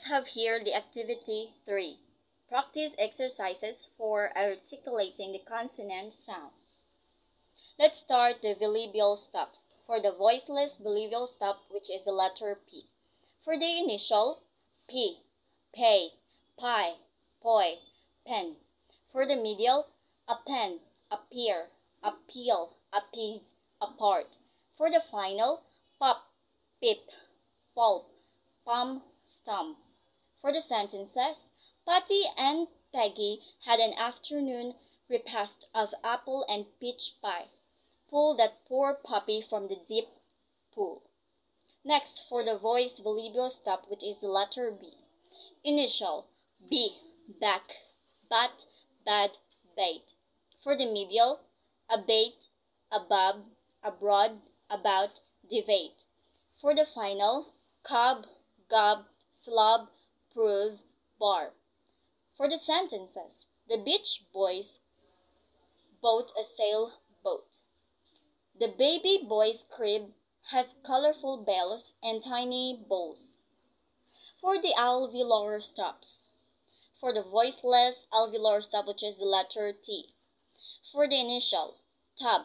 have here the activity 3. Practice exercises for articulating the consonant sounds. Let's start the bilabial stops. For the voiceless bilabial stop, which is the letter P. For the initial, P, pay, pie, poi, pen. For the medial, a pen, appear, appeal, appease, apart. For the final, pop, pip, pulp, pum, stump. For the sentences, Patty and Peggy had an afternoon repast of apple and peach pie. Pull that poor puppy from the deep pool. Next, for the voiced bilabial stop, which is the letter B. Initial, B, back, bat, bad, bait. For the medial, abate, above, abroad, about, debate. For the final, cob, gob, slob, prove, bar. For the sentences, the beach boys boat a sailboat. The baby boy's crib has colorful bells and tiny bowls. For the alveolar stops. For the voiceless alveolar stop, which is the letter T. For the initial, tub,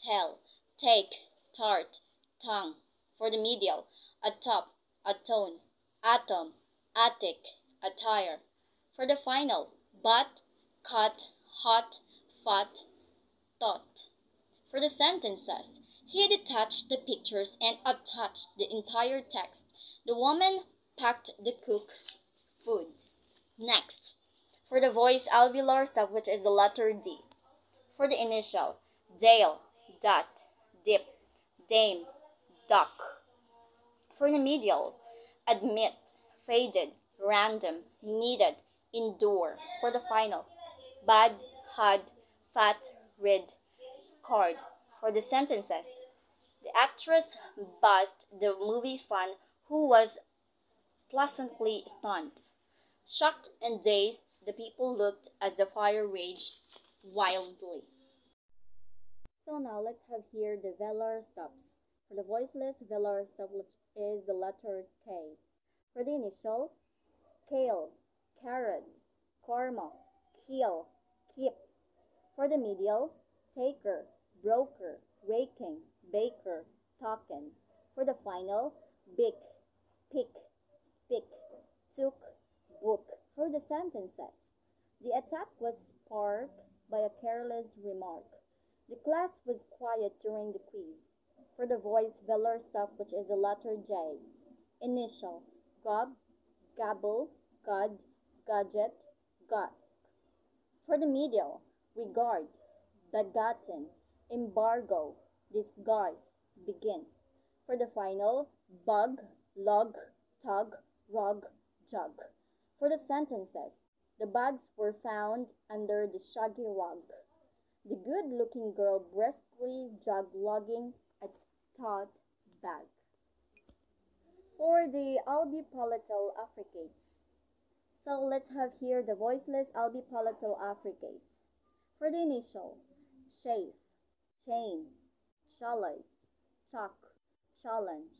tell, take, tart, tongue. For the medial, a top, a tone, atom, attic, attire. For the final, but, cut, hot, fat, thought. For the sentences, he detached the pictures and attached the entire text. The woman packed the cook food. Next, for the voice alveolar stop, which is the letter D. For the initial, dale, dot, dip, dame, duck. For the medial, admit, faded, random, needed, endure. For the final, bad, had, fat, rid, card. For the sentences, the actress buzzed the movie fan who was pleasantly stunned. Shocked and dazed, the people looked as the fire raged wildly. So now let's have here the velar stops. For the voiceless velar stop, which is the letter K. For the initial, kale, carrot, karma, keel, keep. For the medial, taker, broker, raking, baker, talking. For the final, bick, pick, spick, took, book. For the sentences, the attack was sparked by a careless remark. The class was quiet during the quiz. For the voice velar stop, which is the letter J. Initial, gob, gabble, god, gadget, got. For the medial, regard, begotten, embargo, disguise, begin. For the final, bug, lug, tug, rug, jug. For the sentences, the bags were found under the shaggy rug. The good-looking girl briskly jogged lugging a tote bag. For the albipalatal affricates. So let's have here the voiceless albipalatal affricate. For the initial, chafe, chain, challenge, chuck, challenge.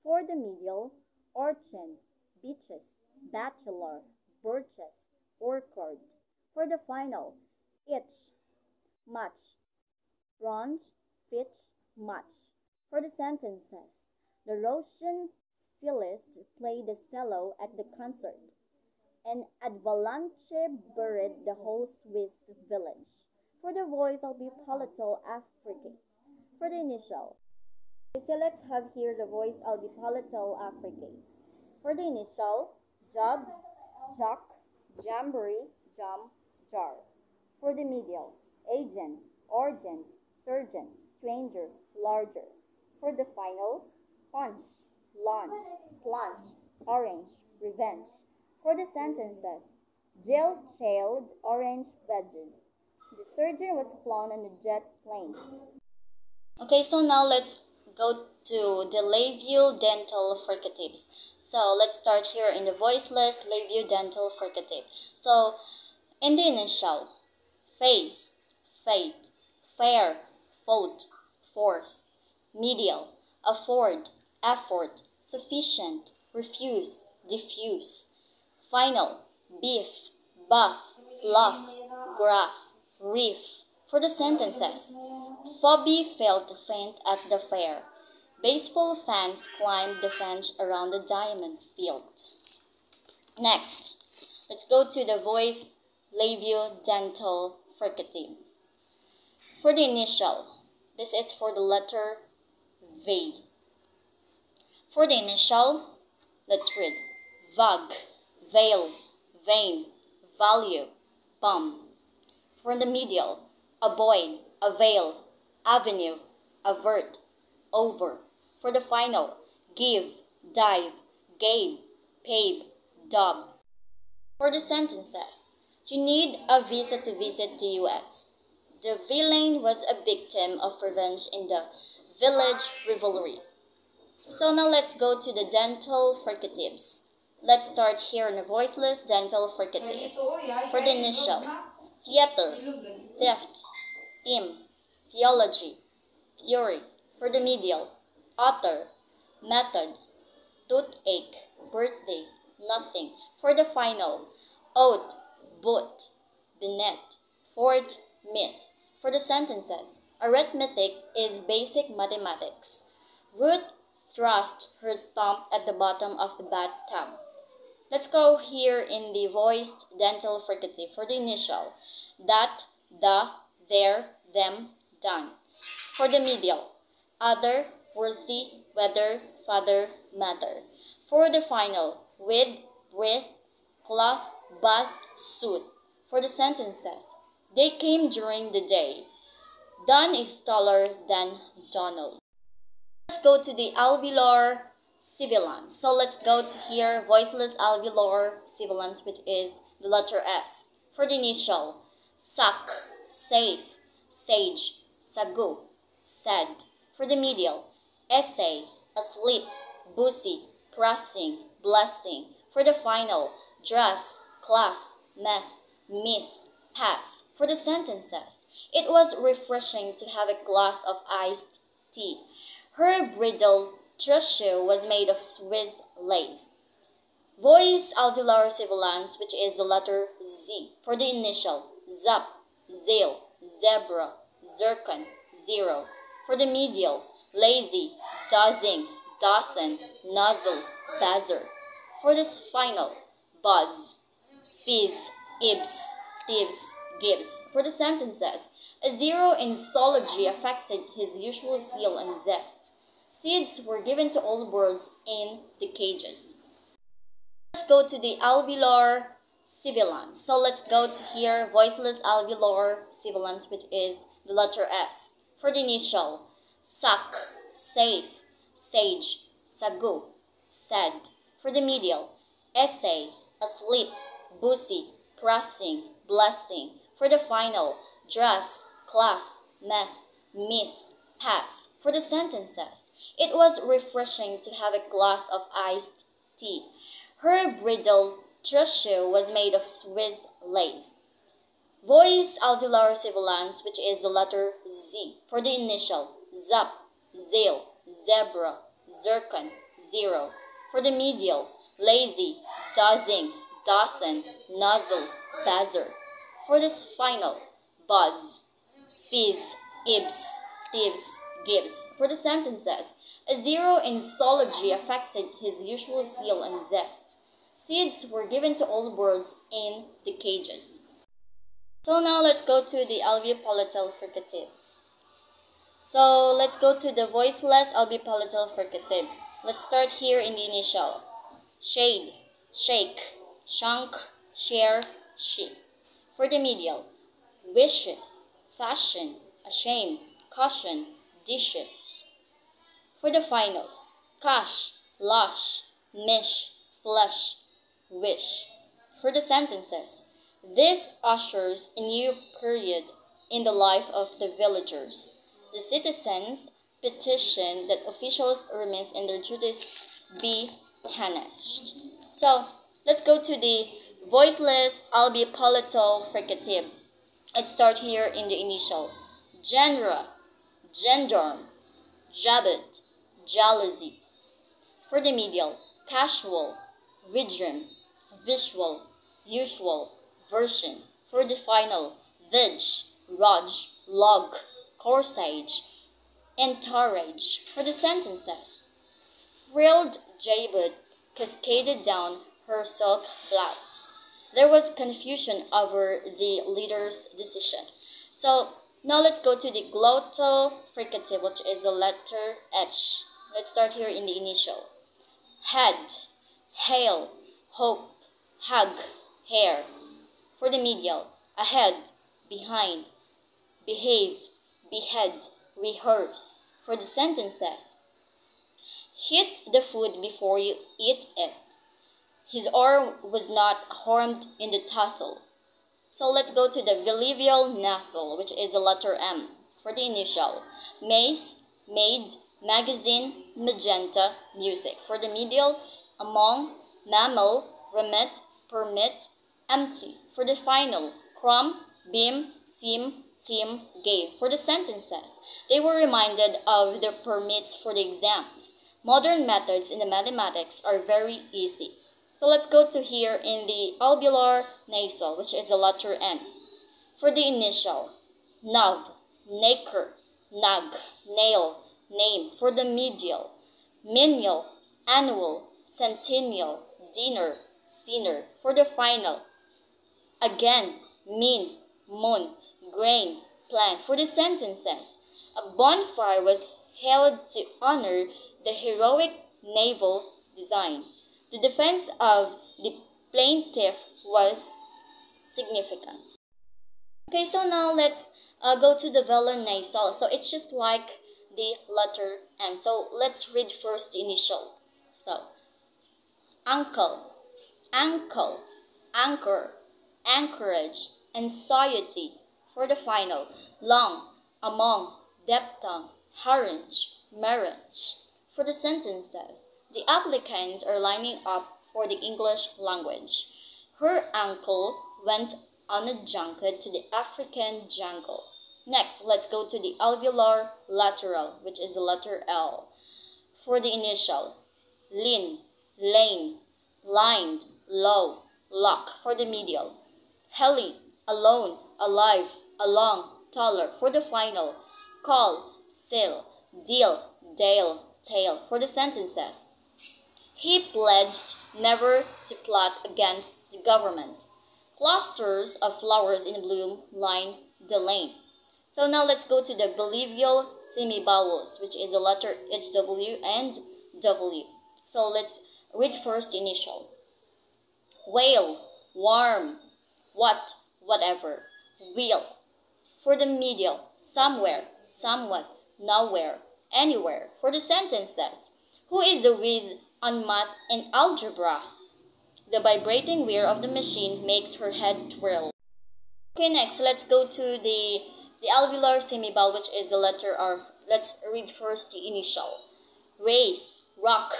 For the medial, orchin, beaches, bachelor, birches, orchard. For the final, itch, much, bronze, fitch, much. For the sentences, the Russian cellist played the cello at the concert. An avalanche buried the whole Swiss village. For the voice, I'll be palatal affricate. For the initial, so let's have here the voice, I'll be palatal affricate. For the initial, job, jock, jamboree, jam, jar. For the medial, agent, urgent, surgeon, stranger, larger. For the final, sponge, launch, plunge, orange, revenge. For the sentences, jail, child, orange, veggies. The surgeon was flown on a jet plane. Okay, so now let's go to the labiodental fricatives. So let's start here in the voiceless labiodental fricative. So in the initial, face, fate, fair, fault, force, medial, afford, effort, sufficient, refuse, diffuse. Final, beef, buff, bluff, graph, reef. For the sentences, Phoebe felt faint at the fair. Baseball fans climbed the fence around the diamond field. Next, let's go to the voice labiodental fricative. For the initial, this is for the letter V. For the initial, let's read vag, veil, vein, value, bum. For the medial, avoid, avail, avenue, avert, over. For the final, give, dive, gave, pave, dub. For the sentences, you need a visa to visit the US. The villain was a victim of revenge in the village rivalry. So now let's go to the dental fricatives. Let's start here in the voiceless dental fricative. For the initial, theater, theft, theme, theology, theory. For the medial, author, method, toothache, birthday, nothing. For the final, oath, boot, binet, fourth, myth. For the sentences, arithmetic is basic mathematics. Ruth thrust her thumb at the bottom of the bathtub. Let's go here in the voiced dental fricative. For the initial, that, the, their, them, done. For the medial, other, worthy, whether, father, mother. For the final, with, with, cloth, bath, suit. For the sentences, they came during the day. Don is taller than Donald. Let's go to the alveolar sibilants. So let's go to here, voiceless alveolar sibilants, which is the letter S. For the initial, suck, safe, sage, sagu, said. For the medial, essay, asleep, bussy, crossing, blessing. For the final, dress, class, mess, miss, pass. For the sentences, it was refreshing to have a glass of iced tea. Her bridal trousseau was made of Swiss lace. Voice alveolar sibilants, which is the letter Z. For the initial, zap, zeal, zebra, zircon, zero. For the medial, lazy, dozing, dozen, nozzle, buzzer. For this final, buzz, fizz, ibs, thieves, gives. For the sentences, a zero in zoology affected his usual zeal and zest. Seeds were given to all birds in the cages. Let's go to the alveolar sibilants. So let's go to here, voiceless alveolar sibilants, which is the letter S. For the initial, suck, safe, sage, sagu, said. For the medial, essay, asleep, bussy, crossing, blessing. For the final, dress, class, mess, miss, pass. For the sentences, it was refreshing to have a glass of iced tea. Her bridal trousseau was made of Swiss lace. Voice alveolar sibilants, which is the letter Z. For the initial, zap, zeal, zebra, zircon, zero. For the medial, lazy, dozing, dozen, nozzle, buzzer. For this final, buzz, fizz, ibs, thieves, gives. For the sentences, a zero in zoology affected his usual zeal and zest. Seeds were given to all birds in the cages. So now let's go to the alveopalatal fricatives. So let's go to the voiceless alveopalatal fricative. Let's start here in the initial. Shade, shake, shunk, share, sheep. For the medial, wishes, fashion, ashamed, caution, dishes. For the final, cash, lush, mish, flesh, wish. For the sentences, this ushers a new period in the life of the villagers. The citizens petition that officials remiss in their duties be punished. So, let's go to the voiceless alveopalatal fricative. Let's start here in the initial. Genre, gendarme, jabot, jealousy. For the medial, casual, Vidrum, visual, usual, version. For the final, vig, raj, log, corsage, entourage. For the sentences, frilled jabot cascaded down her silk blouse. There was confusion over the leader's decision. So now let's go to the glottal fricative, which is the letter H. Let's start here in the initial. Head, hail, hope, hug, hair. For the medial, ahead, behind, behave, behead, rehearse. For the sentences, hit the food before you eat it. His arm was not harmed in the tussle. So let's go to the bilabial nasal, which is the letter M. For the initial, mace, maid, magazine, magenta, music. For the medial, among, mammal, remit, permit, empty. For the final, crumb, beam, seam, team, gave. For the sentences, they were reminded of their permits for the exams. Modern methods in the mathematics are very easy. So let's go to here in the alveolar nasal, which is the letter N. For the initial, nav, nacre, nag, nail, name. For the medial, menial, annual, centennial, dinner, sinner. For the final, again, mean, moon, grain, plant. For the sentences, a bonfire was held to honor the heroic naval design. The defense of the plaintiff was significant. Okay, so now let's go to the velar nasal. So it's just like the letter N. So let's read first the initial. So, uncle, ankle, anchor, anchorage, anxiety. For the final, long, among, diphthong, harange, marriage. For the sentences, the applicants are lining up for the English language. Her uncle went on a junket to the African jungle. Next, let's go to the alveolar lateral, which is the letter L. For the initial, lean, lane, lined, low, lock. For the medial, heli, alone, alive, along, taller. For the final, call, sail, deal, dale, tail. For the sentences, he pledged never to plot against the government. Clusters of flowers in bloom line the lane. So now let's go to the bilabial semivowels, which is the letter HW and W. So let's read first the initial. Whale, warm, what, whatever, wheel. For the medial, somewhere, somewhat, nowhere, anywhere. For the sentences, who is the whiz on math and algebra? The vibrating whir of the machine makes her head twirl. Okay, next, let's go to the alveolar semivowel, which is the letter R. Let's read first the initial. Race, rock,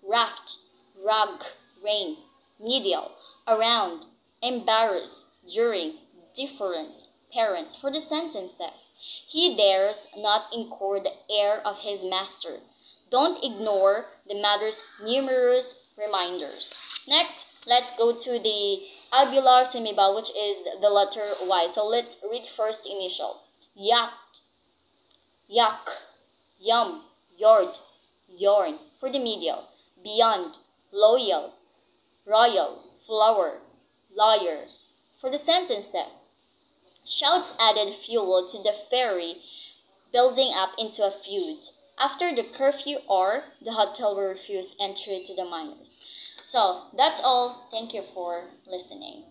raft, rug, rain. Medial, around, embarrass, during, different, parents. For the sentences, he dares not incur the air of his master. Don't ignore the matter's numerous reminders. Next, let's go to the alveolar semivowel, which is the letter Y. So let's read first the initial. Yacht, yak, yum, yard, yarn. For the medial, beyond, loyal, royal, flower, lawyer. For the sentences, shouts added fuel to the fiery building up into a feud. After the curfew hour, the hotel will refuse entry to the minors. So that's all. Thank you for listening.